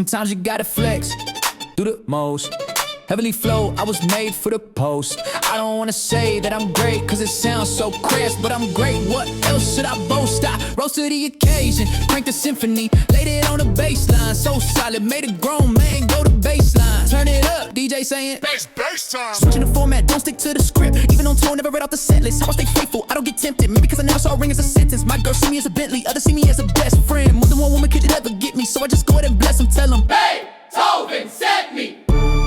Sometimes you gotta flex, do the most. Heavenly flow, I was made for the post. I don't wanna say that I'm great, cause it sounds so crass, but I'm great, what else should I boast? I rose to the occasion, cranked the symphony, laid it on the bass line, so solid, made a grown man go to baseline. Turn it up, DJ saying Bass time. switching the format, don't stick to the script. Even on tour, never read off the set list. How I stay faithful, I don't get tempted. Maybe because I never saw a ring as a sentence. My girl see me as a Bentley, others see me as a best friend. More than one woman could ever get me, so I just go ahead and bless them. Tell them, Beethoven sent me.